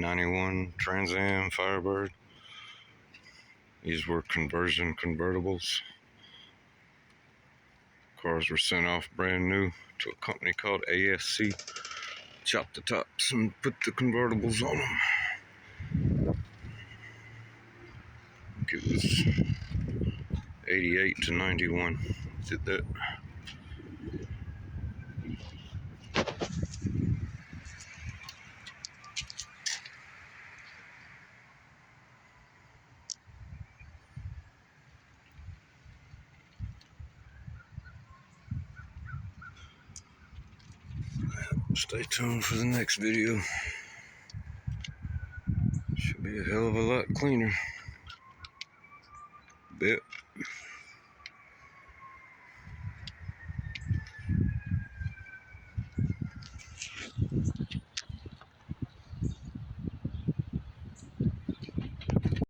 1991 Trans Am Firebird. These were conversion convertibles. Cars were sent off brand new to a company called ASC. Chopped the tops and put the convertibles on them. I think it was 88 to 91. Did that. Stay tuned for the next video. Should be a hell of a lot cleaner. Bet.